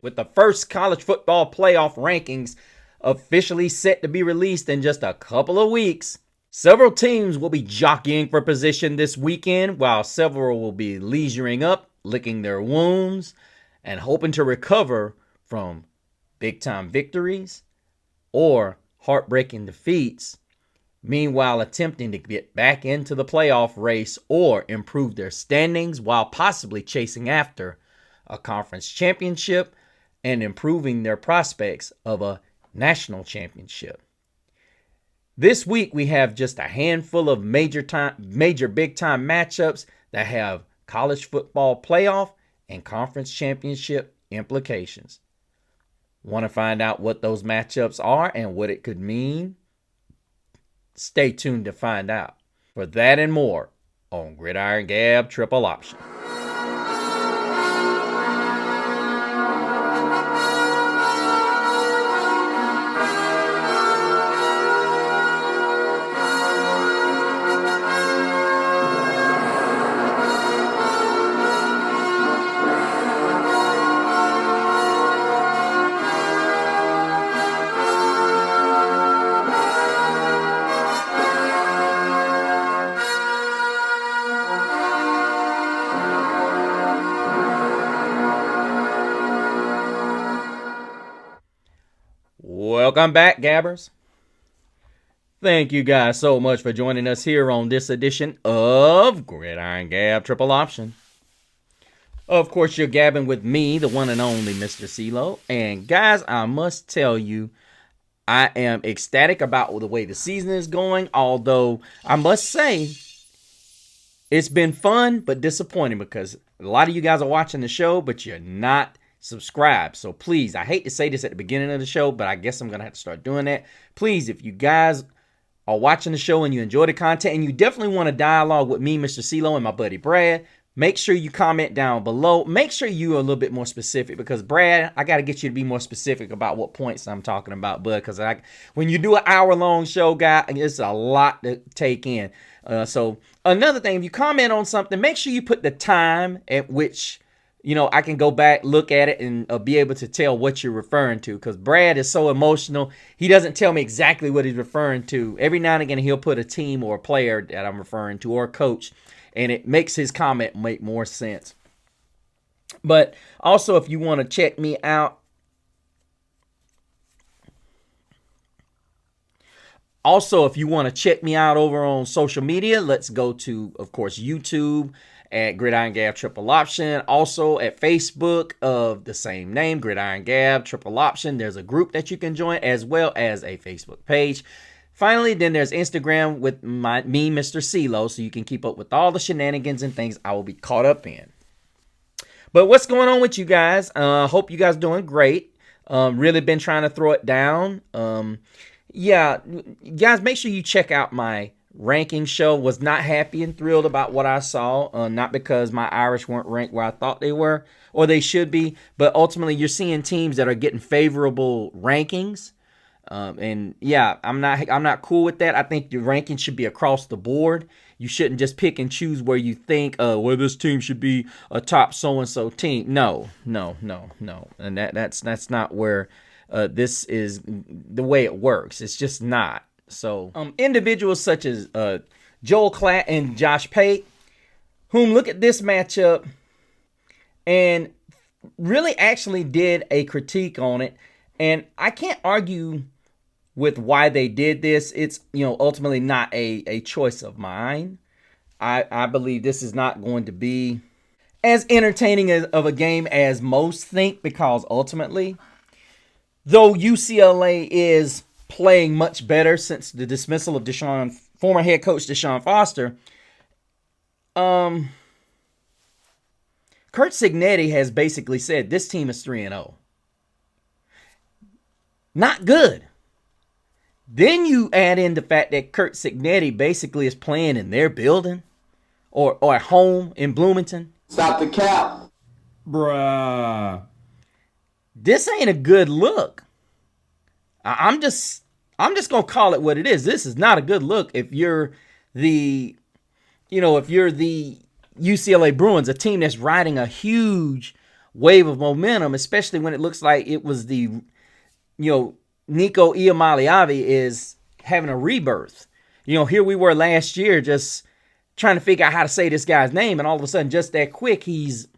with the first college football playoff rankings officially set to be released in just a couple of weeks. Several teams will be jockeying for position this weekend, while several will be leisuring up, licking their wounds, and hoping to recover from big-time victories or heartbreaking defeats, meanwhile attempting to get back into the playoff race or improve their standings while possibly chasing after a conference championship and improving their prospects of a national championship. This week we have just a handful of major big-time matchups that have college football playoff and conference championship implications. Want to find out what those matchups are and what it could mean? Stay tuned to find out. For that and more on Gridiron Gab Triple Option. Welcome back, Gabbers. Thank you guys so much for joining us here on this edition of Gridiron Gab Triple Option. Of course, you're gabbing with me, the one and only Mr. CeeLo. And guys, I must tell you, I am ecstatic about the way the season is going. Although, I must say, it's been fun but disappointing because a lot of you guys are watching the show, but you're not subscribe. So please, I hate to say this at the beginning of the show, but I guess I'm going to have to start doing that. Please, if you guys are watching the show and you enjoy the content and you definitely want to dialogue with me, Mr. CeeLo, and my buddy Brad, make sure you comment down below. Make sure you're a little bit more specific because, Brad, I got to get you to be more specific about what points I'm talking about, bud, because when you do an hour-long show, guy, it's a lot to take in. So another thing, if you comment on something, make sure you put the time at which I can go back, look at it, and be able to tell what you're referring to. Because Brad is so emotional. He doesn't tell me exactly what he's referring to. Every now and again, he'll put a team or a player that I'm referring to or a coach. And it makes his comment make more sense. But also, if you want to check me out. Also, if you want to check me out over on social media, let's go to, of course, YouTube at Gridiron Gab Triple Option. Also at Facebook of the same name, Gridiron Gab Triple Option. There's a group that you can join as well as a Facebook page. Finally, then there's Instagram with me, Mr. CeeLo, so you can keep up with all the shenanigans and things I will be caught up in. But what's going on with you guys? Hope you guys doing great. Really been trying to throw it down. Yeah, guys, make sure you check out my ranking show. Was not happy and thrilled about what I saw, not because my Irish weren't ranked where I thought they were or they should be, but ultimately you're seeing teams that are getting favorable rankings, and yeah, I'm not cool with that. I think your ranking should be across the board. You shouldn't just pick and choose where you think well, this team should be a top so and so team. No, and that's not where this is the way it works. It's just not. So individuals such as Joel Klatt and Josh Pate, whom look at this matchup and really actually did a critique on it. And I can't argue with why they did this. It's, ultimately not a choice of mine. I believe this is not going to be as entertaining of a game as most think, because ultimately, though UCLA is playing much better since the dismissal of former head coach Deshaun Foster, Kurt Cignetti has basically said this team is 3-0. Not good. Then you add in the fact that Kurt Cignetti basically is playing in their building or at home in Bloomington. Stop the cap. Bruh. This ain't a good look. I'm just gonna call it what it is. This is not a good look if you're the UCLA Bruins, a team that's riding a huge wave of momentum, especially when it looks like it was Nico Iamaleava is having a rebirth. Here we were last year just trying to figure out how to say this guy's name, and all of a sudden, just that quick, he's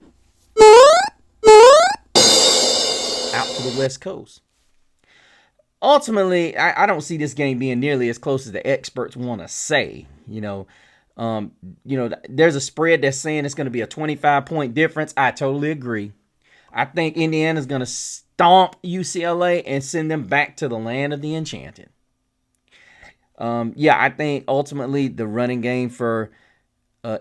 out to the West Coast. Ultimately, I don't see this game being nearly as close as the experts want to say. There's a spread that's saying it's going to be a 25-point difference. I totally agree. I think Indiana's going to stomp UCLA and send them back to the land of the enchanted. I think ultimately the running game for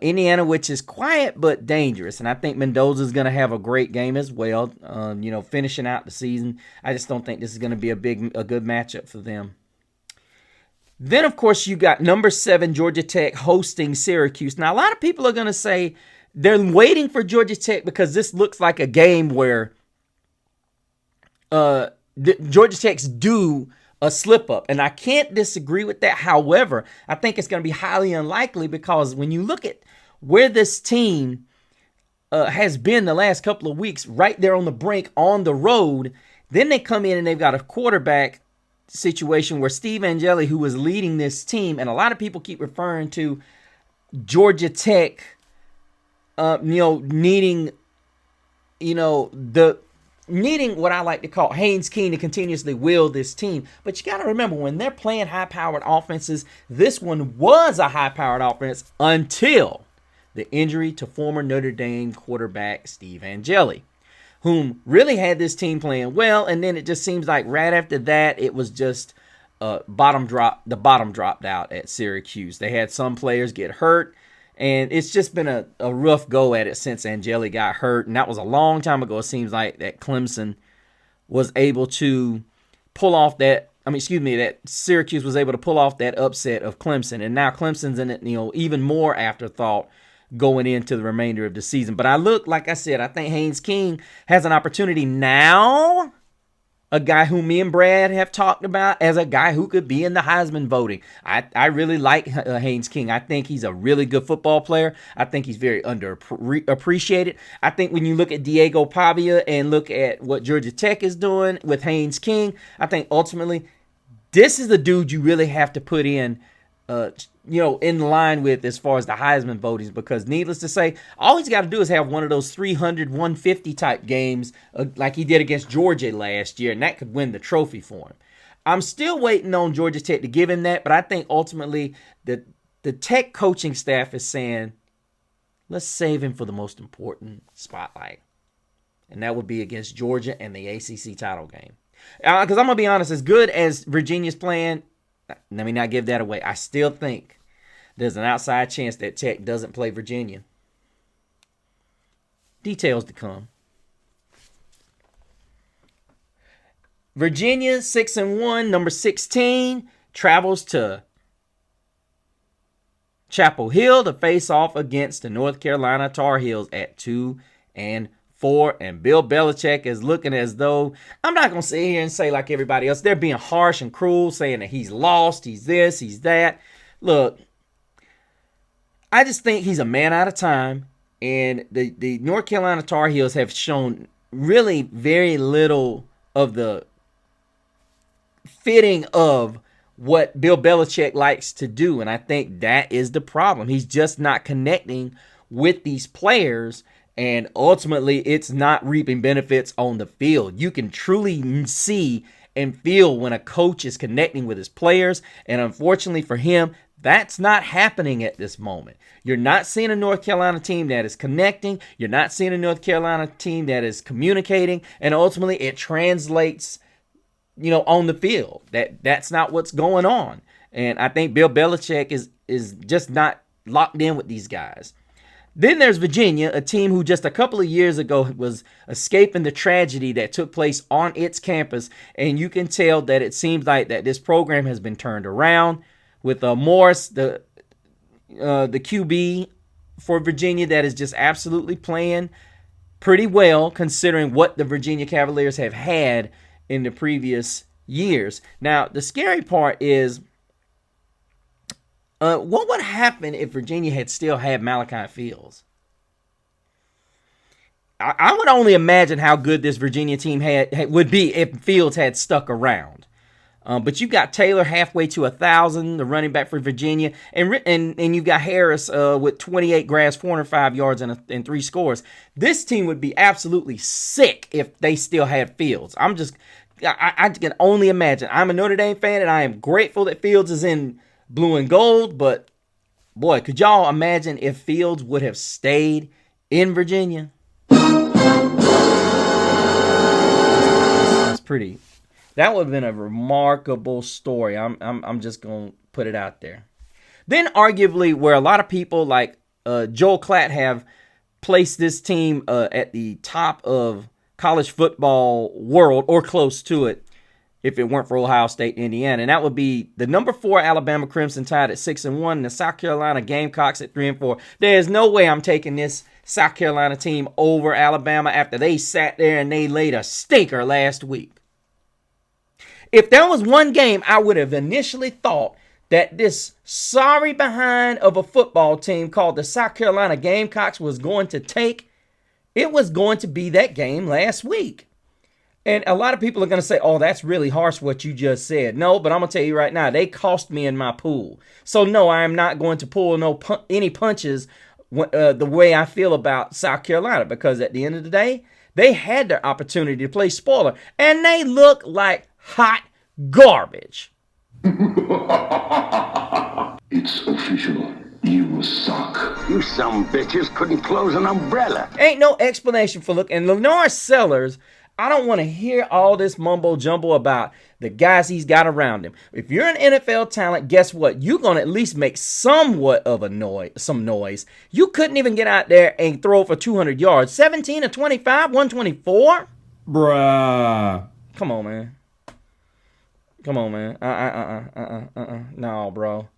Indiana, which is quiet but dangerous, and I think Mendoza's going to have a great game as well. Finishing out the season, I just don't think this is going to be a good matchup for them. Then, of course, you got number 7 Georgia Tech hosting Syracuse. Now, a lot of people are going to say they're waiting for Georgia Tech because this looks like a game where Georgia Tech's due a slip up, and I can't disagree with that. However, I think it's going to be highly unlikely because when you look at where this team has been the last couple of weeks, right there on the brink on the road, then they come in and they've got a quarterback situation where Steve Angeli, who was leading this team, and a lot of people keep referring to Georgia Tech, needing what I like to call Haynes King to continuously will this team. But you got to remember, when they're playing high-powered offenses, this one was a high-powered offense until the injury to former Notre Dame quarterback Steve Angeli, whom really had this team playing well, and then it just seems like right after that, it was just the bottom dropped out at Syracuse. They had some players get hurt, and it's just been a rough go at it since Angeli got hurt, and that was a long time ago. It seems like that Clemson was able to pull off that Syracuse was able to pull off that upset of Clemson, and now Clemson's in it, even more afterthought going into the remainder of the season. But like I said, I think Haynes King has an opportunity now, a guy who me and Brad have talked about as a guy who could be in the Heisman voting. I really like Haynes King. I think he's a really good football player. I think he's very underappreciated. I think when you look at Diego Pavia and look at what Georgia Tech is doing with Haynes King, I think ultimately this is the dude you really have to put in line with as far as the Heisman votings, because needless to say, all he's got to do is have one of those 300, 150 type games like he did against Georgia last year, and that could win the trophy for him. I'm still waiting on Georgia Tech to give him that, but I think ultimately the Tech coaching staff is saying, let's save him for the most important spotlight, and that would be against Georgia and the ACC title game. Because I'm going to be honest, as good as Virginia's playing, let me not give that away. I still think there's an outside chance that Tech doesn't play Virginia. Details to come. Virginia, 6-1, number 16, travels to Chapel Hill to face off against the North Carolina Tar Heels at 2-4. And Bill Belichick is looking as though, I'm not going to sit here and say like everybody else, they're being harsh and cruel, saying that he's lost, he's this, he's that. Look, I just think he's a man out of time, and the North Carolina Tar Heels have shown really very little of the fitting of what Bill Belichick likes to do, and I think that is the problem. He's just not connecting with these players, and ultimately it's not reaping benefits on the field. You can truly see and feel when a coach is connecting with his players, and unfortunately for him, that's not happening at this moment. You're not seeing a North Carolina team that is connecting. You're not seeing a North Carolina team that is communicating, and ultimately it translates, on the field. That's not what's going on. And I think Bill Belichick is just not locked in with these guys. Then there's Virginia, a team who just a couple of years ago was escaping the tragedy that took place on its campus, and you can tell that it seems like that this program has been turned around with Morris, the QB for Virginia, that is just absolutely playing pretty well considering what the Virginia Cavaliers have had in the previous years. Now, the scary part is, what would happen if Virginia had still had Malachi Fields? I would only imagine how good this Virginia team would be if Fields had stuck around. But you got Taylor halfway to 1,000, the running back for Virginia, and you've got Harris with 28 grabs, 405 yards, and 3 scores. This team would be absolutely sick if they still had Fields. I can only imagine. I'm a Notre Dame fan, and I am grateful that Fields is in blue and gold. But boy, could y'all imagine if Fields would have stayed in Virginia? That's pretty. That would have been a remarkable story. I'm just going to put it out there. Then arguably where a lot of people like Joel Klatt have placed this team at the top of college football world or close to it if it weren't for Ohio State and Indiana. And that would be the number 4 Alabama Crimson Tide at 6-1 and the South Carolina Gamecocks at 3-4. There's no way I'm taking this South Carolina team over Alabama after they sat there and they laid a stinker last week. If there was one game I would have initially thought that this sorry behind of a football team called the South Carolina Gamecocks was going to take, it was going to be that game last week. And a lot of people are going to say, oh, that's really harsh what you just said. No, but I'm going to tell you right now, they cost me in my pool. So no, I am not going to pull any punches the way I feel about South Carolina, because at the end of the day, they had their opportunity to play spoiler, and they look like hot garbage. It's official. You suck. You some bitches couldn't close an umbrella. Ain't no explanation for look. And Lenore Sellers, I don't want to hear all this mumbo jumbo about the guys he's got around him. If you're an NFL talent, guess what? You're going to at least make somewhat of some noise. You couldn't even get out there and throw for 200 yards. 17 of 25, 124? Bruh. Come on, man. Come on, man. No, bro.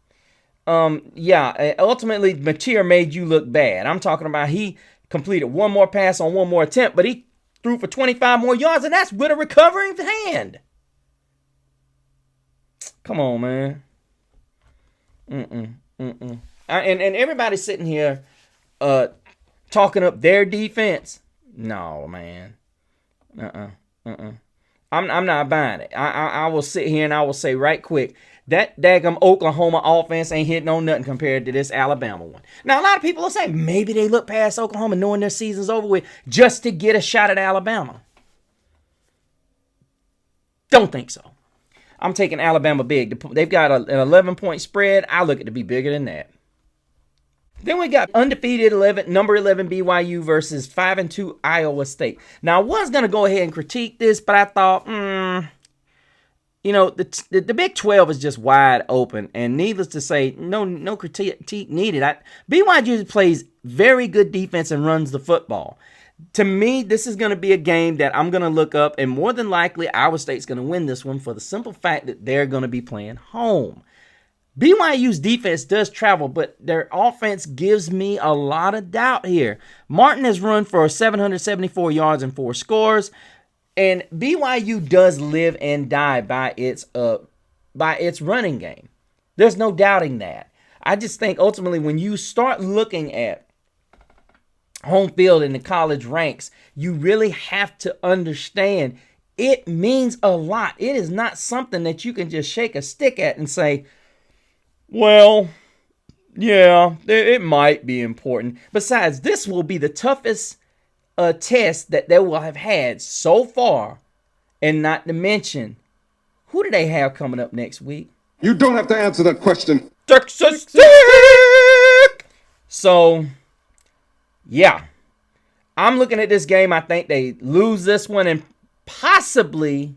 Yeah, ultimately, Mateer made you look bad. I'm talking about he completed one more pass on one more attempt, but he threw for 25 more yards, and that's with a recovering hand. Come on, man. And everybody's sitting here talking up their defense. No, man. I'm not buying it. I will sit here and I will say right quick, that daggum Oklahoma offense ain't hitting on nothing compared to this Alabama one. Now, a lot of people will say maybe they look past Oklahoma knowing their season's over with just to get a shot at Alabama. Don't think so. I'm taking Alabama big. They've got an 11-point spread. I look at it to be bigger than that. Then we got undefeated number 11 BYU versus 5-2 Iowa State. Now, I was going to go ahead and critique this, but I thought, the Big 12 is just wide open. And needless to say, no critique needed. BYU plays very good defense and runs the football. To me, this is going to be a game that I'm going to look up, and more than likely, Iowa State's going to win this one for the simple fact that they're going to be playing home. BYU's defense does travel, but their offense gives me a lot of doubt here. Martin has run for 774 yards and 4 scores, and BYU does live and die by its running game. There's no doubting that. I just think ultimately when you start looking at home field in the college ranks, you really have to understand it means a lot. It is not something that you can just shake a stick at and say, well, yeah, it might be important. Besides, this will be the toughest test that they will have had so far. And not to mention, who do they have coming up next week? You don't have to answer that question. Texas Tech! So, yeah. I'm looking at this game. I think they lose this one and possibly,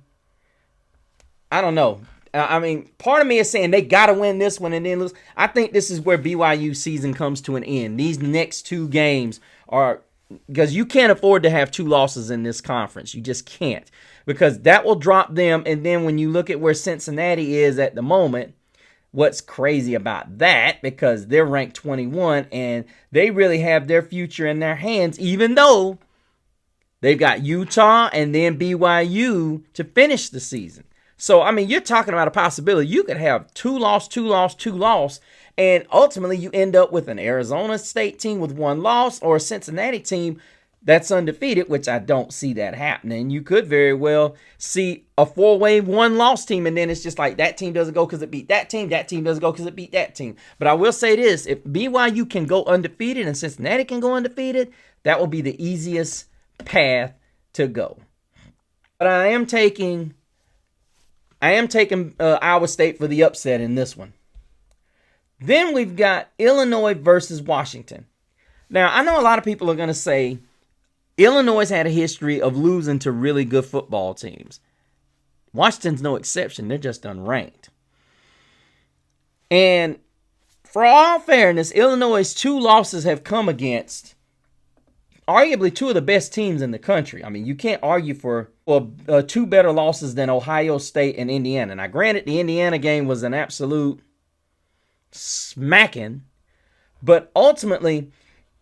I don't know. I mean, part of me is saying they got to win this one and then lose. I think this is where BYU season comes to an end. These next 2 games are, because you can't afford to have 2 losses in this conference. You just can't, because that will drop them. And then when you look at where Cincinnati is at the moment, what's crazy about that, because they're ranked 21 and they really have their future in their hands, even though they've got Utah and then BYU to finish the season. So, I mean, you're talking about a possibility. You could have 2 loss, and ultimately you end up with an Arizona State team with 1 loss or a Cincinnati team that's undefeated, which I don't see that happening. You could very well see a 4-way one-loss team, and then it's just like that team doesn't go because it beat that team doesn't go because it beat that team. But I will say this, if BYU can go undefeated and Cincinnati can go undefeated, that will be the easiest path to go. But I am taking Iowa State for the upset in this one. Then we've got Illinois versus Washington. Now, I know a lot of people are going to say Illinois had a history of losing to really good football teams. Washington's no exception. They're just unranked. And for all fairness, Illinois' 2 losses have come against arguably 2 of the best teams in the country. I mean, you can't argue for 2 better losses than Ohio State and Indiana. Now, granted, the Indiana game was an absolute smacking, but ultimately,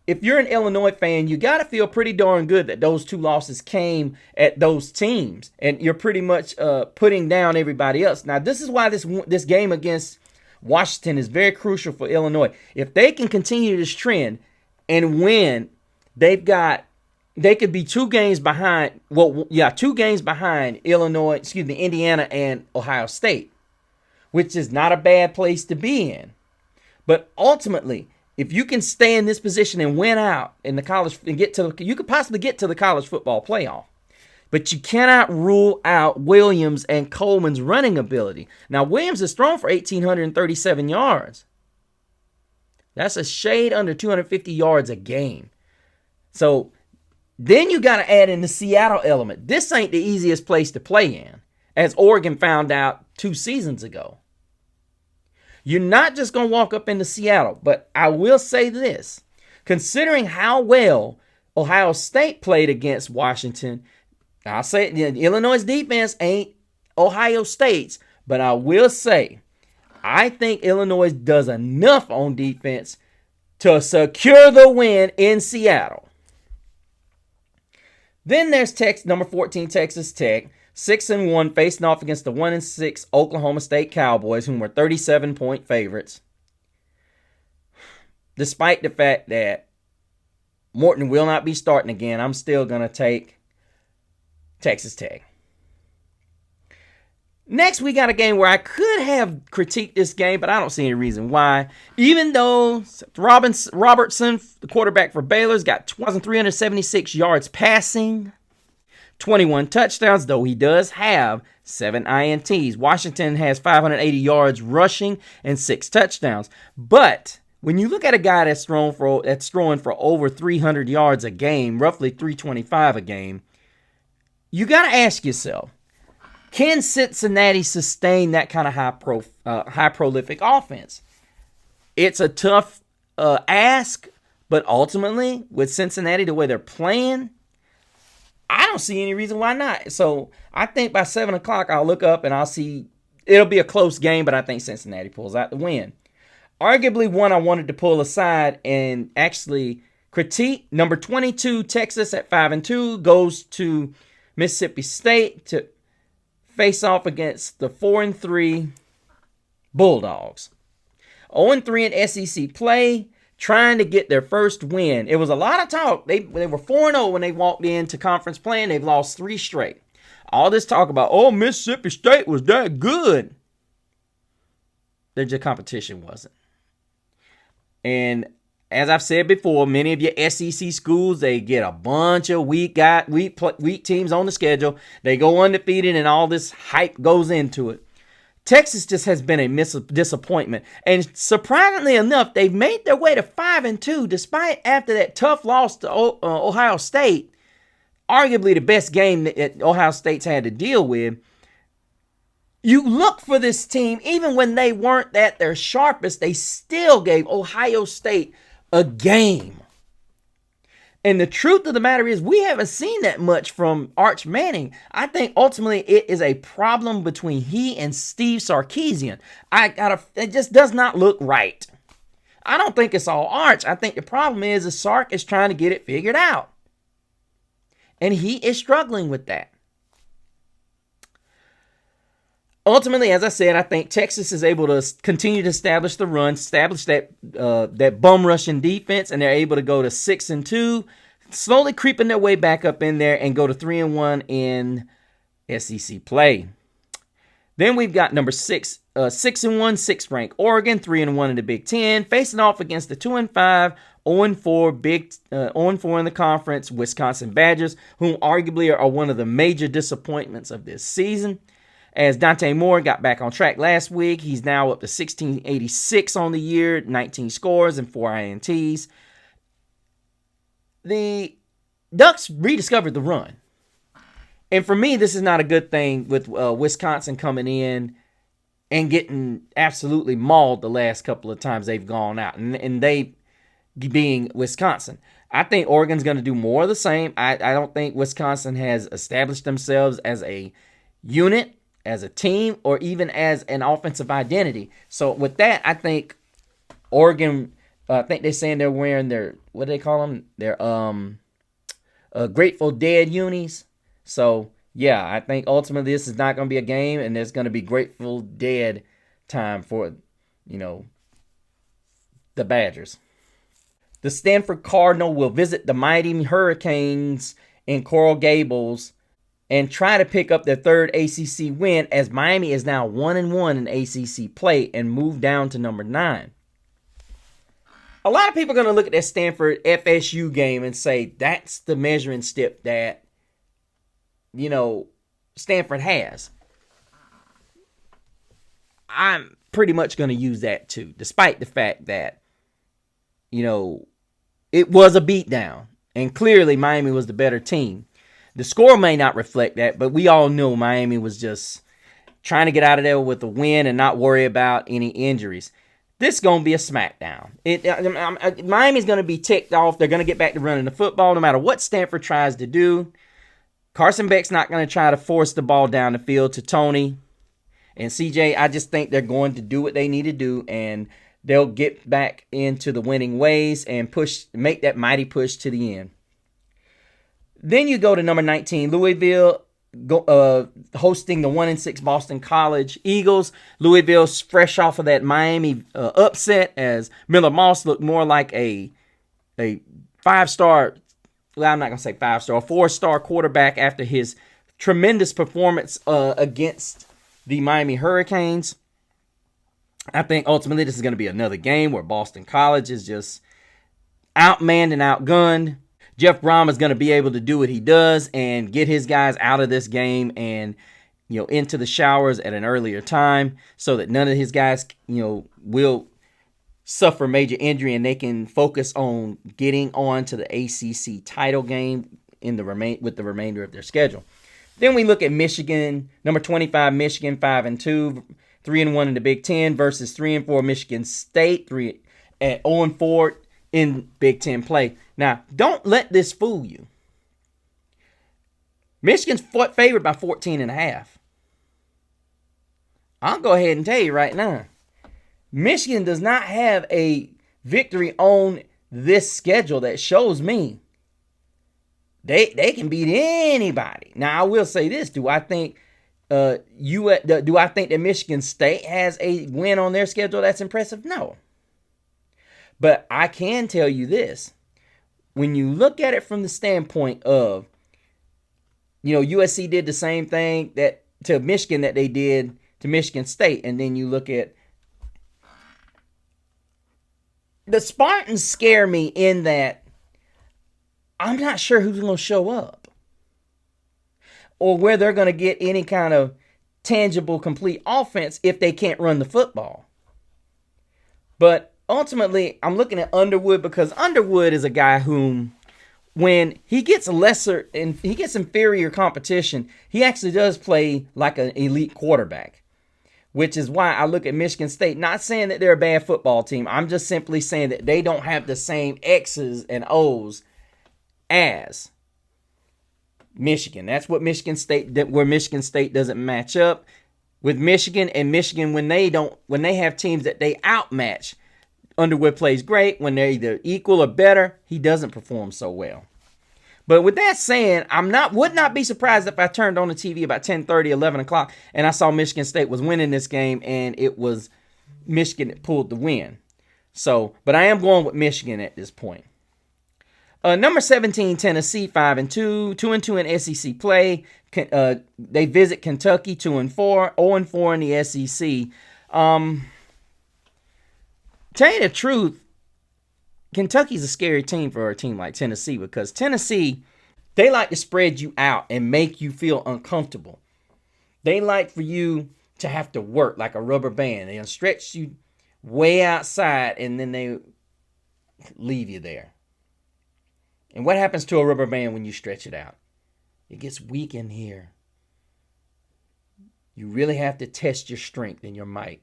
if you're an Illinois fan, you got to feel pretty darn good that those 2 losses came at those teams, and you're pretty much putting down everybody else. Now, this is why this game against Washington is very crucial for Illinois. If they can continue this trend and win, they could be 2 games behind. 2 games behind Indiana and Ohio State, which is not a bad place to be in. But ultimately, if you can stay in this position and win out in the college and you could possibly get to the college football playoff. But you cannot rule out Williams and Coleman's running ability. Now, Williams is thrown for 1,837 yards. That's a shade under 250 yards a game. So then you got to add in the Seattle element. This ain't the easiest place to play in, as Oregon found out 2 seasons ago. You're not just going to walk up into Seattle, but I will say this. Considering how well Ohio State played against Washington, I'll say Illinois' defense ain't Ohio State's, but I will say I think Illinois does enough on defense to secure the win in Seattle. Then there's number 14, Texas Tech. 6-1, facing off against the 1-6 Oklahoma State Cowboys, whom were 37-point favorites. Despite the fact that Morton will not be starting again, I'm still going to take Texas Tech. Next, we got a game where I could have critiqued this game, but I don't see any reason why. Even though Robertson, the quarterback for Baylor's, got 2,376 yards passing, 21 touchdowns, though he does have 7 INTs. Washington has 580 yards rushing and 6 touchdowns. But when you look at a guy that's throwing for over 300 yards a game, roughly 325 a game, you got to ask yourself, can Cincinnati sustain that kind of high prolific offense? It's a tough ask, but ultimately, with Cincinnati the way they're playing, I don't see any reason why not. So I think by 7 o'clock, I'll look up and I'll see it'll be a close game, but I think Cincinnati pulls out the win. Arguably one I wanted to pull aside and actually critique. Number 22, Texas at 5-2, goes to Mississippi State to face off against the 4-3 Bulldogs. 0-3 in SEC play, trying to get their first win. It was a lot of talk. They were 4-0 when they walked into conference play, and they've lost 3 straight. All this talk about, Mississippi State was that good. Their competition wasn't. And as I've said before, many of your SEC schools, they get a bunch of weak teams on the schedule. They go undefeated, and all this hype goes into it. Texas just has been a disappointment. And surprisingly enough, they've made their way to 5-2, despite after that tough loss to Ohio State, arguably the best game that Ohio State's had to deal with. You look for this team, even when they weren't at their sharpest, they still gave Ohio State a game. And the truth of the matter is, we haven't seen that much from Arch Manning. I think ultimately it is a problem between he and Steve Sarkisian. It just does not look right. I don't think it's all Arch. I think the problem is Sark is trying to get it figured out. And he is struggling with that. Ultimately, as I said, I think Texas is able to continue to establish the run, establish that bum rushing defense, and they're able to go to 6-2, slowly creeping their way back up in there and go to 3-1 in SEC play. Then we've got number 6, 6-1, sixth ranked Oregon, 3-1 in the Big Ten, facing off against the 2-5, 0-4 in the conference Wisconsin Badgers, whom arguably are one of the major disappointments of this season. As Dante Moore got back on track last week, he's now up to 1686 on the year, 19 scores and 4 INTs. The Ducks rediscovered the run. And for me, this is not a good thing with Wisconsin coming in and getting absolutely mauled the last couple of times they've gone out. And they being Wisconsin. I think Oregon's going to do more of the same. I don't think Wisconsin has established themselves as a unit, as a team, or even as an offensive identity. So with that, I think Oregon, I think they're saying they're wearing their, what do they call them? Their Grateful Dead unis. So, yeah, I think ultimately this is not going to be a game, and there's going to be Grateful Dead time for, the Badgers. The Stanford Cardinal will visit the mighty Hurricanes in Coral Gables and try to pick up their third ACC win, as Miami is now 1-1 in ACC play and moved down to number 9. A lot of people are going to look at that Stanford FSU game and say that's the measuring stick that Stanford has. I'm pretty much going to use that too, despite the fact that, it was a beatdown. And clearly Miami was the better team. The score may not reflect that, but we all know Miami was just trying to get out of there with a win and not worry about any injuries. This is going to be a smackdown. Miami's going to be ticked off. They're going to get back to running the football no matter what Stanford tries to do. Carson Beck's not going to try to force the ball down the field to Tony and CJ. I just think they're going to do what they need to do, and they'll get back into the winning ways and make that mighty push to the end. Then you go to number 19, Louisville, hosting the 1-6 Boston College Eagles. Louisville's fresh off of that Miami upset, as Miller Moss looked more like a 5-star. Well, I'm not going to say 5-star, a 4-star quarterback after his tremendous performance against the Miami Hurricanes. I think ultimately this is going to be another game where Boston College is just outmanned and outgunned. Jeff Brom is going to be able to do what he does and get his guys out of this game and, into the showers at an earlier time so that none of his guys, will suffer major injury and they can focus on getting on to the ACC title game with the remainder of their schedule. Then we look at Michigan, number 25, Michigan, 5-2, 3-1 in the Big Ten versus 3-4 Michigan State, 0-4 in Big Ten play. Now, don't let this fool you. Michigan's favored by 14.5. I'll go ahead and tell you right now. Michigan does not have a victory on this schedule that shows me they can beat anybody. Now, I will say this. Do I think that Michigan State has a win on their schedule that's impressive? No. But I can tell you this. When you look at it from the standpoint of, USC did the same thing to Michigan that they did to Michigan State, and then you look at the Spartans scare me in that I'm not sure who's going to show up or where they're going to get any kind of tangible, complete offense if they can't run the football. But ultimately, I'm looking at Underwood because Underwood is a guy whom, when he gets lesser and he gets inferior competition, he actually does play like an elite quarterback. Which is why I look at Michigan State, not saying that they're a bad football team. I'm just simply saying that they don't have the same X's and O's as Michigan. That's what Michigan State, where Michigan State doesn't match up with Michigan. And Michigan, when they have teams that they outmatch, Underwood plays great. When they're either equal or better, he doesn't perform so well. But with that saying, would not be surprised if I turned on the TV about 10:30, 11 o'clock, and I saw Michigan State was winning this game, and it was Michigan that pulled the win. So, but I am going with Michigan at this point. Number 17, Tennessee, 5-2, 2-2 in SEC play. They visit Kentucky, 2-4, 0-4 in the SEC. Tell you the truth, Kentucky's a scary team for a team like Tennessee, because Tennessee, they like to spread you out and make you feel uncomfortable. They like for you to have to work like a rubber band. They stretch you way outside and then they leave you there. And what happens to a rubber band when you stretch it out? It gets weak in here. You really have to test your strength and your might.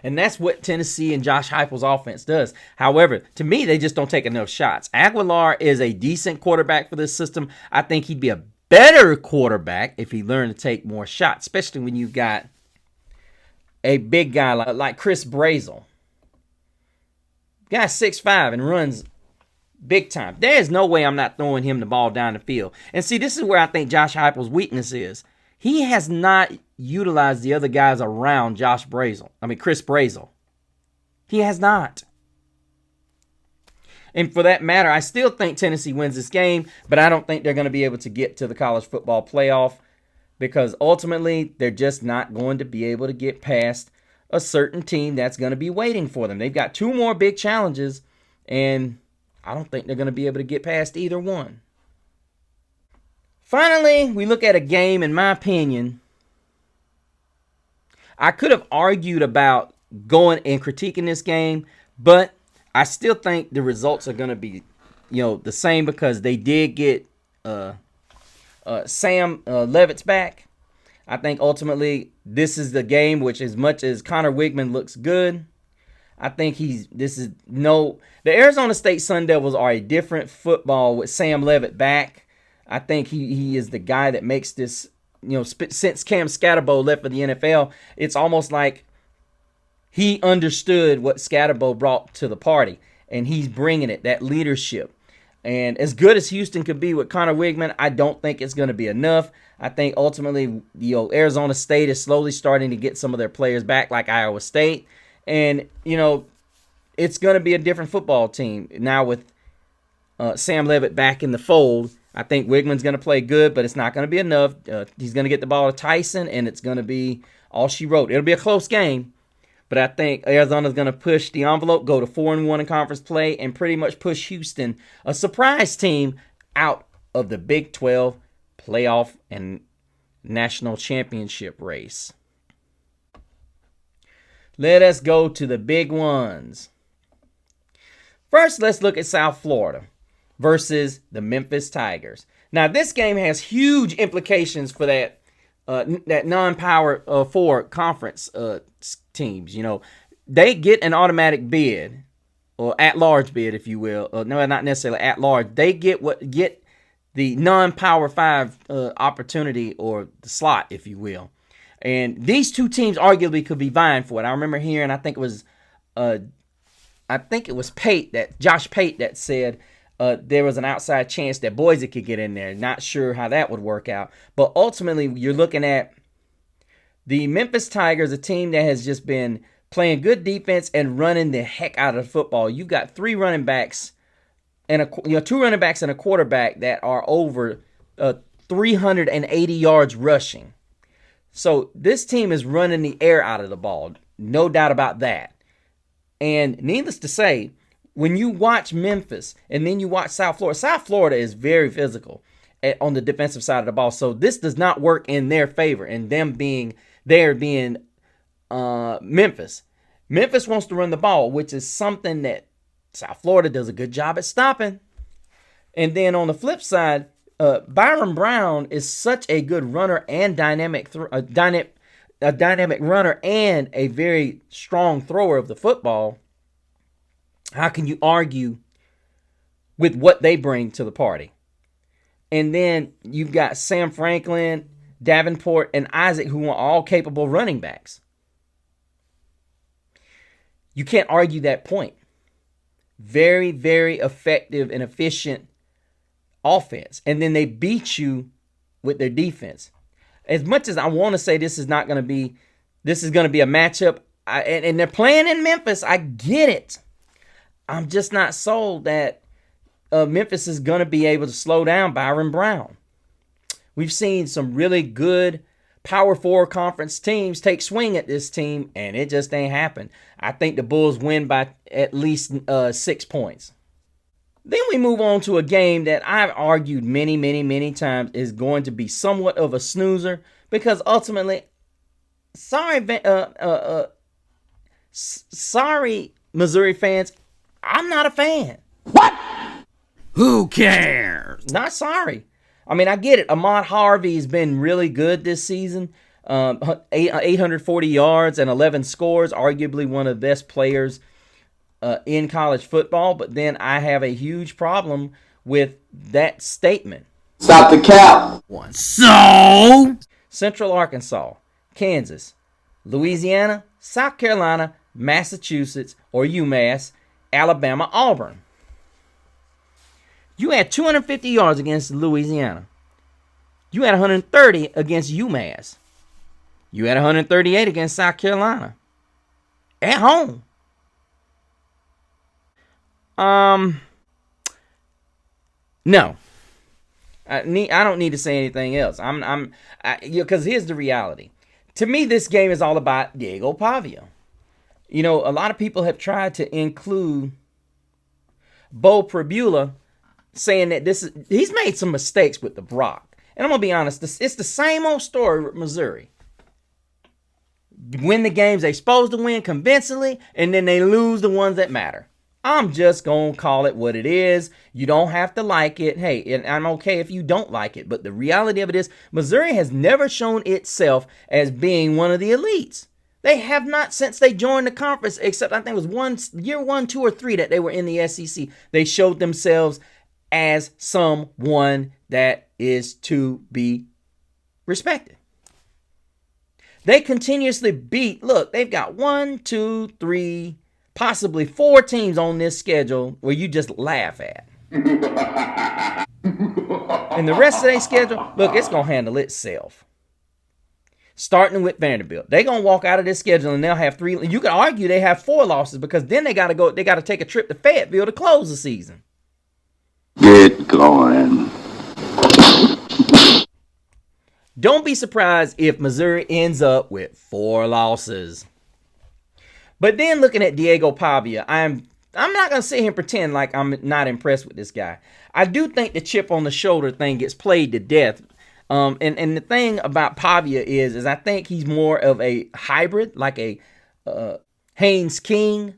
And that's what Tennessee and Josh Heupel's offense does. However, to me, they just don't take enough shots. Aguilar is a decent quarterback for this system. I think he'd be a better quarterback if he learned to take more shots, especially when you've got a big guy like Chris Brazel. Guy's 6'5" and runs big time. There's no way I'm not throwing him the ball down the field. And see, this is where I think Josh Heupel's weakness is. He has not utilized the other guys around Chris Brazel. He has not. And for that matter, I still think Tennessee wins this game, but I don't think they're going to be able to get to the college football playoff, because ultimately they're just not going to be able to get past a certain team that's going to be waiting for them. They've got two more big challenges, and I don't think they're going to be able to get past either one. Finally, we look at a game, in my opinion, I could have argued about going and critiquing this game, but I still think the results are going to be, the same, because they did get Sam Levitt's back. I think ultimately this is the game which, as much as Connor Wigman looks good, I think the Arizona State Sun Devils are a different football with Sam Levitt back. I think he is the guy that makes this, since Cam Scatterbo left for the NFL, it's almost like he understood what Scatterbo brought to the party, and he's bringing it, that leadership. And as good as Houston could be with Connor Wigman, I don't think it's going to be enough. I think ultimately, Arizona State is slowly starting to get some of their players back, like Iowa State. And, it's going to be a different football team now with Sam Levitt back in the fold. I think Wigman's going to play good, but it's not going to be enough. He's going to get the ball to Tyson, and it's going to be all she wrote. It'll be a close game, but I think Arizona's going to push the envelope, go to 4-1 in conference play, and pretty much push Houston, a surprise team, out of the Big 12 playoff and national championship race. Let us go to the big ones. First, let's look at South Florida versus the Memphis Tigers. Now, this game has huge implications for that non-power 4 conference teams. They get an automatic bid, or at-large bid, if you will. No, not necessarily at-large. They get the non-power 5 opportunity, or the slot, if you will. And these two teams arguably could be vying for it. I remember hearing, I think it was Josh Pate that said there was an outside chance that Boise could get in there. Not sure how that would work out. But ultimately, you're looking at the Memphis Tigers, a team that has just been playing good defense and running the heck out of the football. You've got two running backs and a quarterback that are over 380 yards rushing. So this team is running the air out of the ball. No doubt about that. And needless to say, when you watch Memphis and then you watch South Florida is very physical on the defensive side of the ball. So this does not work in their favor, and them being Memphis. Memphis wants to run the ball, which is something that South Florida does a good job at stopping. And then on the flip side, Byron Brown is such a good runner and dynamic runner and a very strong thrower of the football. How can you argue with what they bring to the party? And then you've got Sam Franklin, Davenport, and Isaac, who are all capable running backs. You can't argue that point. Very, very effective and efficient offense. And then they beat you with their defense. As much as I want to say this is going to be a matchup, and they're playing in Memphis, I get it. I'm just not sold that Memphis is going to be able to slow down Byron Brown. We've seen some really good Power 4 conference teams take swing at this team, and it just ain't happened. I think the Bulls win by at least 6 points. Then we move on to a game that I've argued many times is going to be somewhat of a snoozer, because ultimately, sorry Missouri fans, I'm not a fan. What? Who cares? Not sorry. I mean, I get it. Ahmad Harvey has been really good this season. 840 yards and 11 scores, arguably one of the best players in college football. But then I have a huge problem with that statement. Stop the cap. So? Central Arkansas, Kansas, Louisiana, South Carolina, Massachusetts, or UMass, Alabama, Auburn. You had 250 yards against Louisiana. You had 130 against UMass. You had 138 against South Carolina. At home. No. I don't need to say anything else. Because here's the reality. To me, this game is all about Diego Pavia. You know, a lot of people have tried to include Bo Pribula, saying that he's made some mistakes with the Brock. And I'm going to be honest, it's the same old story with Missouri. Win the games they supposed to win convincingly, and then they lose the ones that matter. I'm just going to call it what it is. You don't have to like it. Hey, and I'm okay if you don't like it. But the reality of it is, Missouri has never shown itself as being one of the elites. They have not since they joined the conference, except I think it was year 1, 2, or 3 that they were in the SEC. They showed themselves as someone that is to be respected. They continuously beat, look, they've got 1, 2, 3, possibly 4 teams on this schedule where you just laugh at. And the rest of their schedule, look, it's going to handle itself. Starting with Vanderbilt. They're going to walk out of this schedule and they'll have 3. You could argue they have 4 losses, because then they got to take a trip to Fayetteville to close the season. Get going. Don't be surprised if Missouri ends up with 4 losses. But then looking at Diego Pavia, I'm not going to sit here and pretend like I'm not impressed with this guy. I do think the chip on the shoulder thing gets played to death. And the thing about Pavia is I think he's more of a hybrid, like a Haynes King.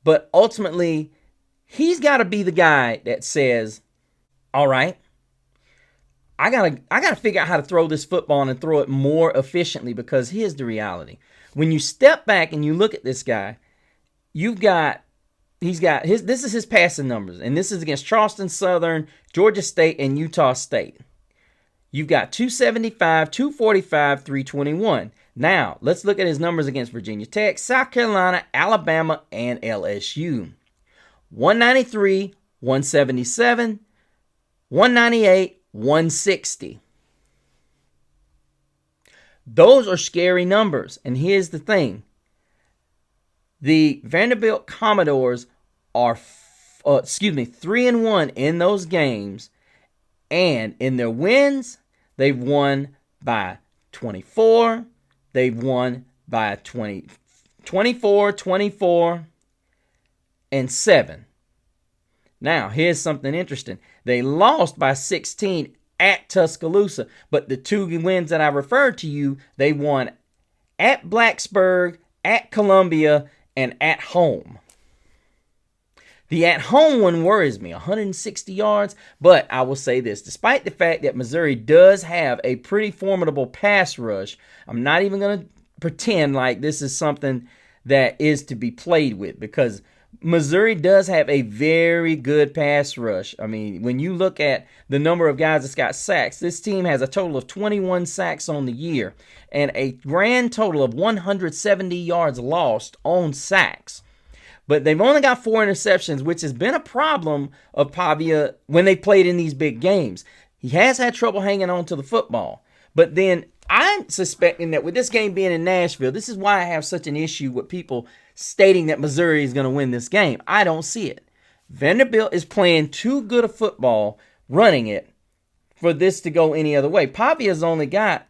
But ultimately, he's got to be the guy that says, all right, I gotta figure out how to throw this football and throw it more efficiently, because here's the reality. When you step back and you look at this guy, this is his passing numbers, and this is against Charleston Southern, Georgia State, and Utah State. You've got 275, 245, 321. Now, let's look at his numbers against Virginia Tech, South Carolina, Alabama, and LSU. 193, 177, 198, 160. Those are scary numbers. And here's the thing. The Vanderbilt Commodores are 3-1 in those games. And in their wins, they've won by 24. They've won by 24, and 7. Now, here's something interesting. They lost by 16 at Tuscaloosa, but the 2 wins that I referred to you, they won at Blacksburg, at Columbia, and at home. The at home one worries me, 160 yards, but I will say this, despite the fact that Missouri does have a pretty formidable pass rush, I'm not even going to pretend like this is something that is to be played with, because Missouri does have a very good pass rush. I mean, when you look at the number of guys that's got sacks, this team has a total of 21 sacks on the year and a grand total of 170 yards lost on sacks. But they've only got 4 interceptions, which has been a problem of Pavia when they played in these big games. He has had trouble hanging on to the football. But then I'm suspecting that with this game being in Nashville, this is why I have such an issue with people stating that Missouri is going to win this game. I don't see it. Vanderbilt is playing too good a football running it for this to go any other way. Pavia's only got,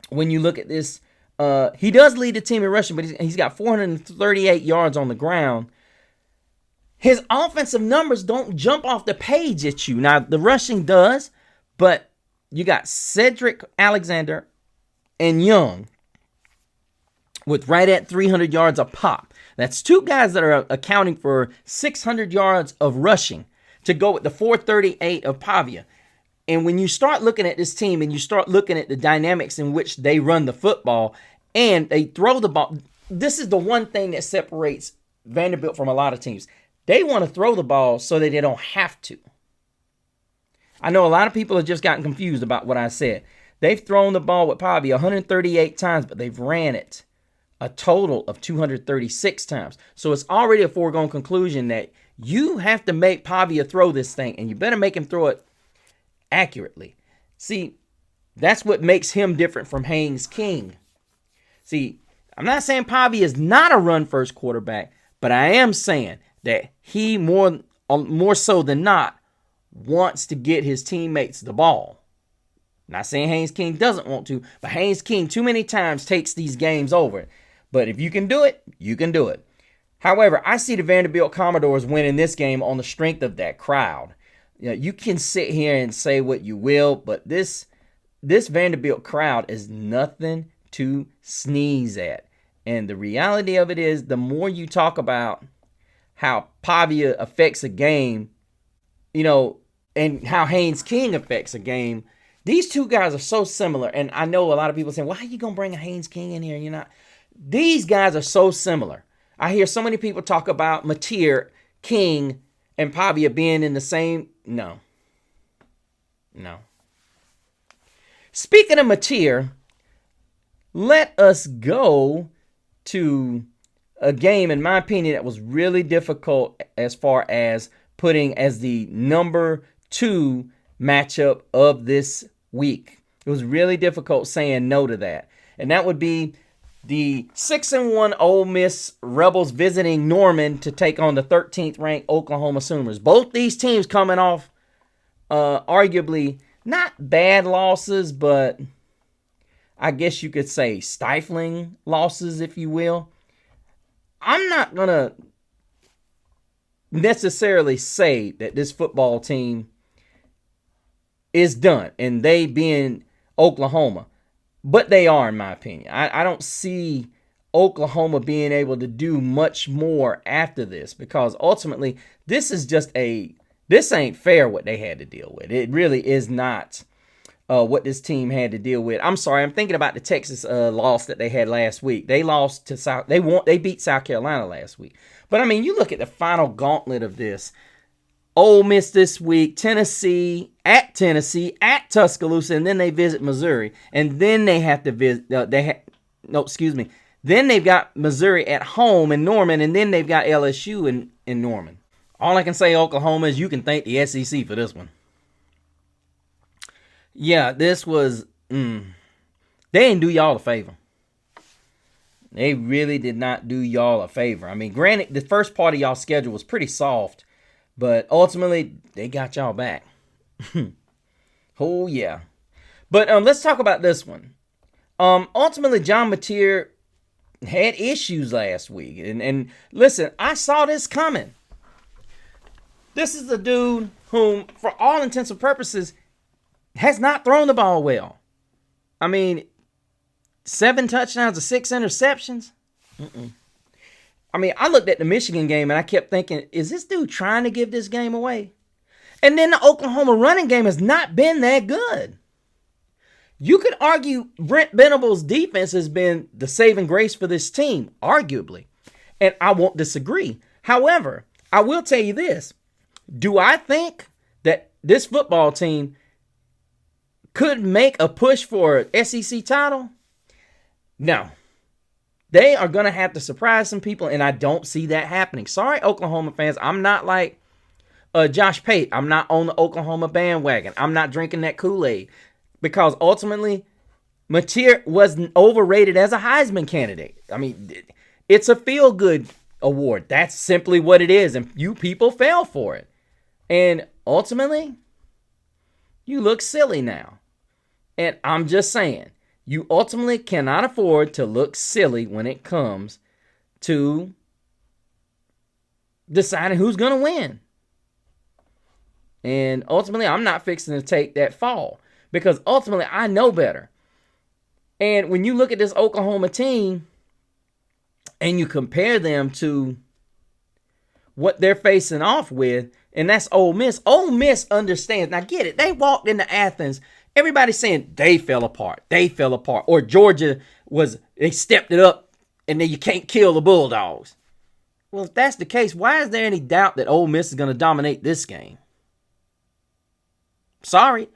when you look at this, he does lead the team in rushing, but he's got 438 yards on the ground. His offensive numbers don't jump off the page at you. Now, the rushing does, but you got Cedric Alexander and Young with right at 300 yards a pop. That's two guys that are accounting for 600 yards of rushing to go with the 438 of Pavia. And when you start looking at this team and you start looking at the dynamics in which they run the football and they throw the ball, this is the one thing that separates Vanderbilt from a lot of teams. They want to throw the ball so that they don't have to. I know a lot of people have just gotten confused about what I said. They've thrown the ball with Pavia 138 times, but they've ran it a total of 236 times. So it's already a foregone conclusion that you have to make Pavia throw this thing, and you better make him throw it accurately. See, that's what makes him different from Haynes King. See, I'm not saying Pavia is not a run-first quarterback, but I am saying that he more so than not wants to get his teammates the ball. Not saying Haynes King doesn't want to, but Haynes King too many times takes these games over. But if you can do it, you can do it. However, I see the Vanderbilt Commodores winning this game on the strength of that crowd. You know, you can sit here and say what you will, but this Vanderbilt crowd is nothing to sneeze at. And the reality of it is, the more you talk about how Pavia affects a game, you know, and how Haynes King affects a game, these two guys are so similar. And I know a lot of people saying, why are you going to bring a Haynes King in here? You're not. These guys are so similar. I hear so many people talk about Mateer, King, and Pavia being in the same. No. Speaking of Mateer, let us go to a game, in my opinion, that was really difficult as far as putting as the number 2 matchup of this week. It was really difficult saying no to that. And that would be the 6-1 Ole Miss Rebels visiting Norman to take on the 13th ranked Oklahoma Sooners. Both these teams coming off arguably not bad losses, but I guess you could say stifling losses, if you will. I'm not going to necessarily say that this football team is done, and they being Oklahoma. But they are, in my opinion. I don't see Oklahoma being able to do much more after this, because ultimately this ain't fair what they had to deal with. It really is not what this team had to deal with. I'm sorry, I'm thinking about the Texas loss that they had last week. They lost to they beat South Carolina last week. But I mean, you look at the final gauntlet of this. Ole Miss this week, Tennessee, at Tuscaloosa, and then they visit Missouri. And then they have to visit, Then they've got Missouri at home in Norman, and then they've got LSU in Norman. All I can say, Oklahoma, is you can thank the SEC for this one. Yeah, this was, they didn't do y'all a favor. They really did not do y'all a favor. I mean, granted, the first part of y'all's schedule was pretty soft, but ultimately, they got y'all back. Oh, yeah. But let's talk about this one. Ultimately, John Mateer had issues last week. And listen, I saw this coming. This is a dude whom, for all intents and purposes, has not thrown the ball well. I mean, 7 touchdowns to 6 interceptions. I mean, I looked at the Michigan game and I kept thinking, is this dude trying to give this game away? And then the Oklahoma running game has not been that good. You could argue Brent Venables' defense has been the saving grace for this team, arguably. And I won't disagree. However, I will tell you this. Do I think that this football team could make a push for an SEC title? No. They are going to have to surprise some people, and I don't see that happening. Sorry, Oklahoma fans. I'm not like Josh Pate. I'm not on the Oklahoma bandwagon. I'm not drinking that Kool-Aid, because ultimately, Mateer was overrated as a Heisman candidate. I mean, it's a feel-good award. That's simply what it is, and you people fell for it. And ultimately, you look silly now. And I'm just saying, you ultimately cannot afford to look silly when it comes to deciding who's going to win. And ultimately, I'm not fixing to take that fall because ultimately, I know better. And when you look at this Oklahoma team and you compare them to what they're facing off with, and that's Ole Miss. Ole Miss understands. Now, get it. They walked into Athens. Everybody's saying they fell apart. They fell apart. Or Georgia they stepped it up, and then you can't kill the Bulldogs. Well, if that's the case, why is there any doubt that Ole Miss is going to dominate this game? Sorry.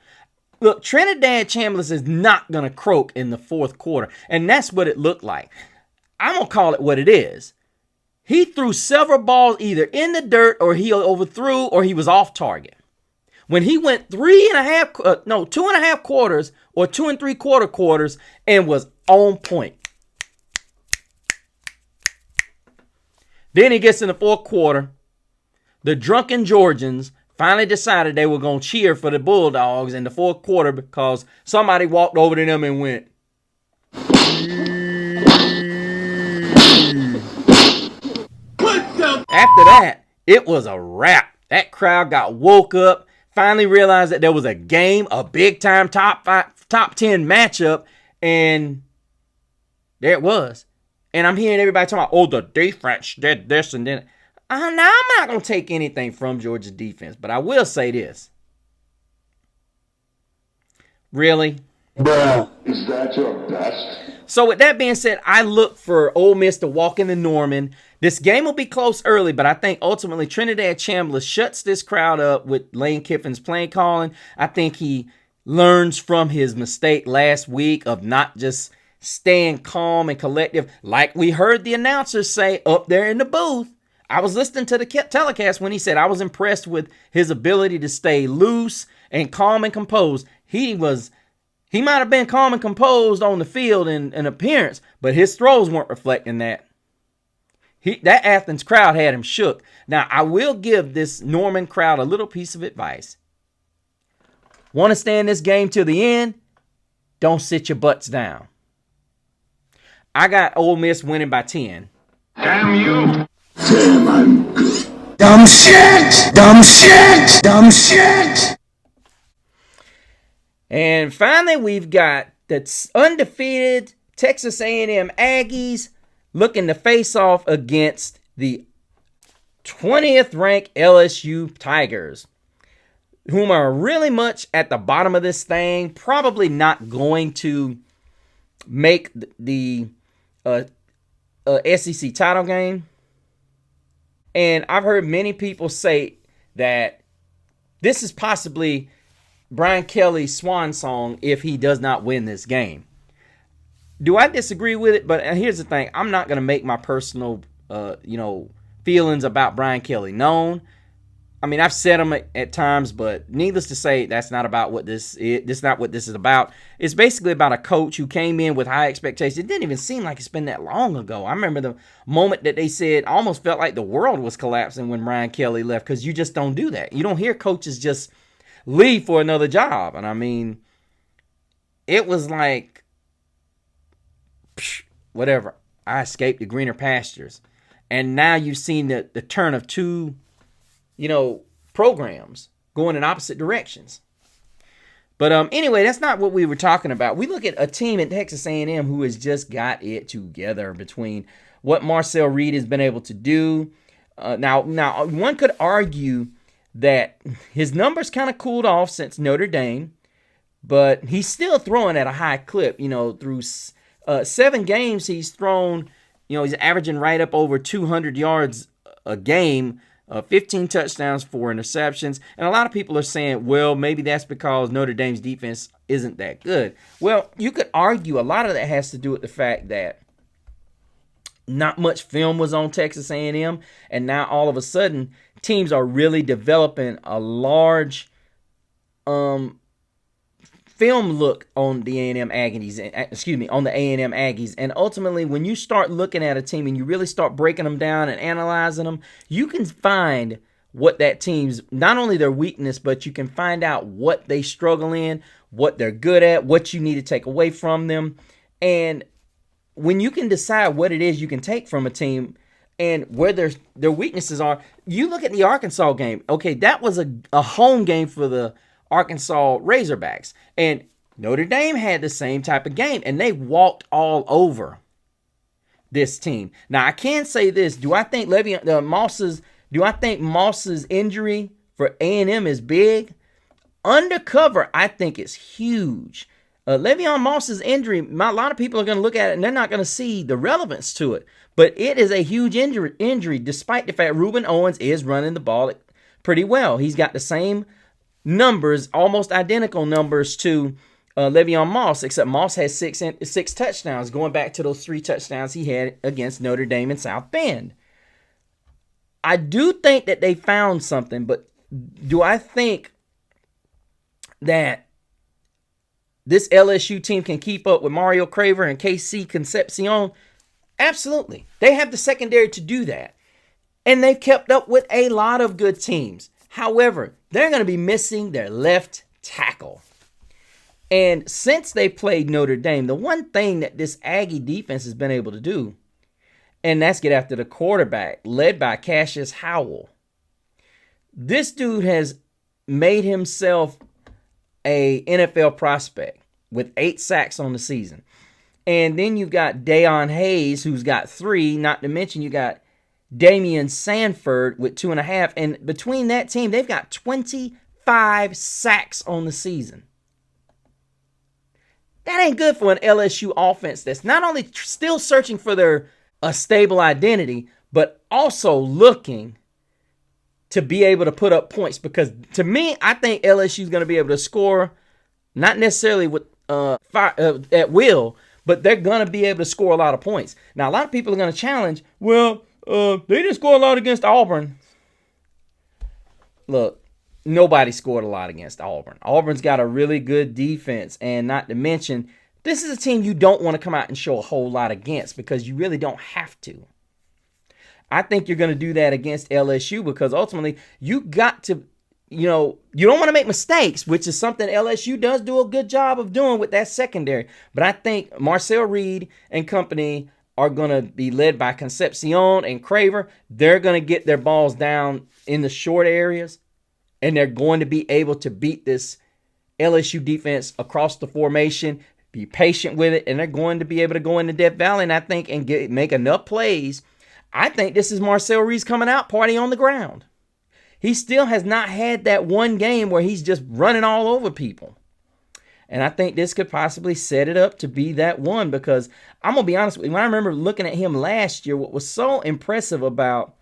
Look, Trinidad Chambliss is not going to croak in the fourth quarter, and that's what it looked like. I'm going to call it what it is. He threw several balls either in the dirt or he overthrew or he was off target. When he went 2.5 quarters or 2 3/4 quarters and was on point. Then he gets in the fourth quarter. The drunken Georgians finally decided they were going to cheer for the Bulldogs in the fourth quarter because somebody walked over to them and went, After that, it was a wrap. That crowd got woke up, finally realized that there was a game, a big-time top 10 matchup, and there it was. And I'm hearing everybody talking about, the defense did this and then. Now, I'm not going to take anything from Georgia's defense, but I will say this. Really? Bruh. Is that your best? So with that being said, I look for Ole Miss to walk into Norman. This game will be close early, but I think ultimately Trinidad Chambliss shuts this crowd up with Lane Kiffin's play calling. I think he learns from his mistake last week of not just staying calm and collective like we heard the announcers say up there in the booth. I was listening to the telecast when he said I was impressed with his ability to stay loose and calm and composed. He might have been calm and composed on the field in appearance, but his throws weren't reflecting that. That Athens crowd had him shook. Now, I will give this Norman crowd a little piece of advice. Want to stay in this game till the end? Don't sit your butts down. I got Ole Miss winning by 10. Damn you! Damn, I'm good. Dumb shit! Dumb shit! Dumb shit! And finally, we've got the undefeated Texas A&M Aggies looking to face off against the 20th ranked LSU Tigers, whom are really much at the bottom of this thing, probably not going to make the SEC title game. And I've heard many people say that this is possibly Brian Kelly's swan song if he does not win this game. Do I disagree with it? But here's the thing. I'm not going to make my personal, feelings about Brian Kelly known. I mean, I've said them at times, but needless to say, that's not about what this is. That's not what this is about. It's basically about a coach who came in with high expectations. It didn't even seem like it's been that long ago. I remember the moment that they said, I almost felt like the world was collapsing when Brian Kelly left, because you just don't do that. You don't hear coaches just leave for another job. And I mean, it was like, whatever. I escaped the greener pastures. And now you've seen the turn of two programs going in opposite directions. But anyway, that's not what we were talking about. We look at a team at Texas A&M who has just got it together between what Marcel Reed has been able to do. Now, one could argue that his numbers kind of cooled off since Notre Dame, but he's still throwing at a high clip. Through 7 games, he's thrown, he's averaging right up over 200 yards a game, 15 touchdowns, 4 interceptions. And a lot of people are saying, well, maybe that's because Notre Dame's defense isn't that good. Well, you could argue a lot of that has to do with the fact that not much film was on Texas A&M, and now all of a sudden teams are really developing a large film film look on the A&M Aggies, on the A&M Aggies. And ultimately, when you start looking at a team and you really start breaking them down and analyzing them, you can find what that team's, not only their weakness, but you can find out what they struggle in, what they're good at, what you need to take away from them. And when you can decide what it is you can take from a team and where their weaknesses are, you look at the Arkansas game. Okay, that was a home game for the Arkansas Razorbacks. And Notre Dame had the same type of game, and they walked all over this team. Now, I can say this. Do I think Moss's injury for A&M is big? Undercover, I think it's huge. Le'Veon Moss's injury, a lot of people are going to look at it and they're not going to see the relevance to it. But it is a huge injury, despite the fact Reuben Owens is running the ball pretty well. He's got the same numbers, almost identical numbers to Le'Veon Moss, except Moss has six touchdowns, going back to those 3 touchdowns he had against Notre Dame and South Bend. I do think that they found something, but do I think that this LSU team can keep up with Mario Craver and KC Concepcion? Absolutely. They have the secondary to do that. And they've kept up with a lot of good teams. However, they're going to be missing their left tackle. And since they played Notre Dame, the one thing that this Aggie defense has been able to do, and that's get after the quarterback, led by Cassius Howell. This dude has made himself a NFL prospect with 8 sacks on the season. And then you got Deion Hayes, who's got 3, not to mention you got Damian Sanford with 2.5. And between that team, they've got 25 sacks on the season. That ain't good for an LSU offense that's not only still searching for a stable identity, but also looking to be able to put up points. Because to me, I think LSU is going to be able to score, not necessarily with at will, but they're going to be able to score a lot of points. Now, a lot of people are going to challenge, well, they didn't score a lot against Auburn. Look, nobody scored a lot against Auburn. Auburn's got a really good defense, and not to mention, this is a team you don't want to come out and show a whole lot against because you really don't have to. I think you're going to do that against LSU because ultimately you got to, you don't want to make mistakes, which is something LSU does do a good job of doing with that secondary. But I think Marcel Reed and company are going to be led by Concepcion and Craver. They're going to get their balls down in the short areas, and they're going to be able to beat this LSU defense across the formation, be patient with it, and they're going to be able to go into Death Valley, and I think, and make enough plays. I think this is Marcel Reed's coming out party on the ground. He still has not had that one game where he's just running all over people. And I think this could possibly set it up to be that one because I'm going to be honest with you. When I remember looking at him last year, what was so impressive about,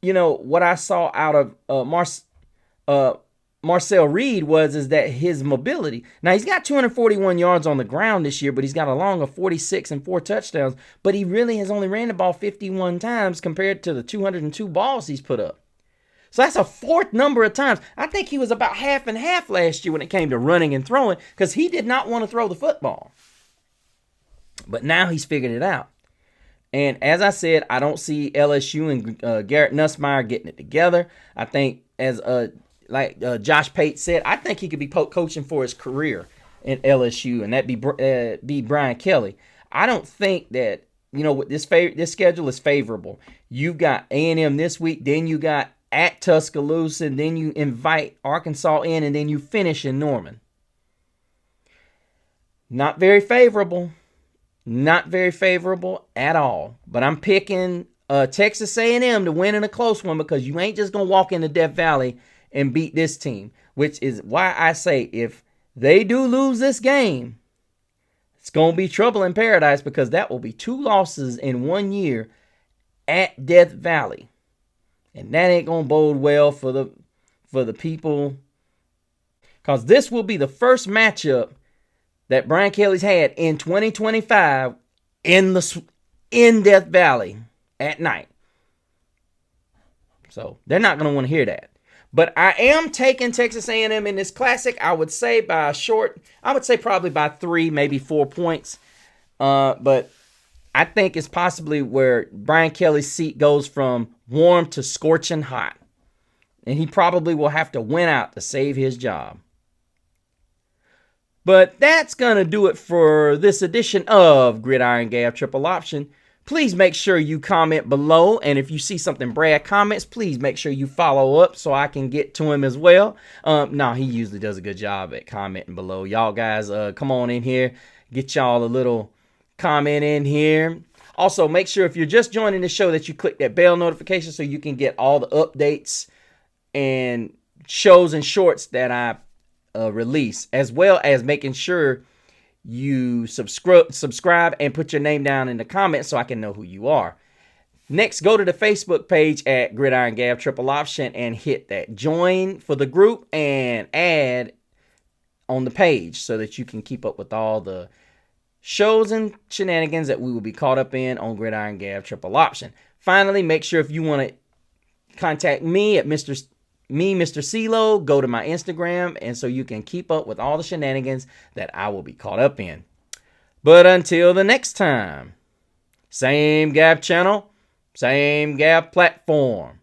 what I saw out of Marcel Reed is that his mobility. Now, he's got 241 yards on the ground this year, but he's got a long of 46 and 4 touchdowns. But he really has only ran the ball 51 times compared to the 202 balls he's put up. So that's a 4th number of times. I think he was about half and half last year when it came to running and throwing because he did not want to throw the football. But now he's figured it out. And as I said, I don't see LSU and Garrett Nussmeier getting it together. I think as Josh Pate said, I think he could be coaching for his career in LSU, and that'd be Brian Kelly. I don't think that, this schedule is favorable. You've got A&M this week, then you got at Tuscaloosa, and then you invite Arkansas in, and then you finish in Norman. Not very favorable. Not very favorable at all. But I'm picking Texas A&M to win in a close one because you ain't just going to walk into Death Valley and beat this team, which is why I say if they do lose this game, it's going to be trouble in paradise because that will be 2 losses in 1 year at Death Valley. And that ain't going to bode well for the people because this will be the first matchup that Brian Kelly's had in 2025 in Death Valley at night. So they're not going to want to hear that. But I am taking Texas A&M in this classic. I would say by a short, I would say probably by 3, maybe 4 points. But I think it's possibly where Brian Kelly's seat goes from warm to scorching hot. And he probably will have to win out to save his job. But that's going to do it for this edition of Gridiron Gab Triple Option. Please make sure you comment below. And if you see something Brad comments, please make sure you follow up so I can get to him as well. No, he usually does a good job at commenting below. Y'all guys, come on in here. Get y'all a little comment in here. Also, make sure if you're just joining the show that you click that bell notification so you can get all the updates and shows and shorts that I release, as well as making sure you subscribe and put your name down in the comments so I can know who you are. Next, go to the Facebook page at Gridiron Gab Triple Option and hit that join for the group and add on the page so that you can keep up with all the shows and shenanigans that we will be caught up in on Gridiron Gab Triple Option. Finally, make sure if you want to contact me at Mr. CeeLo, go to my Instagram, and so you can keep up with all the shenanigans that I will be caught up in. But until the next time, same Gab channel, same Gab platform.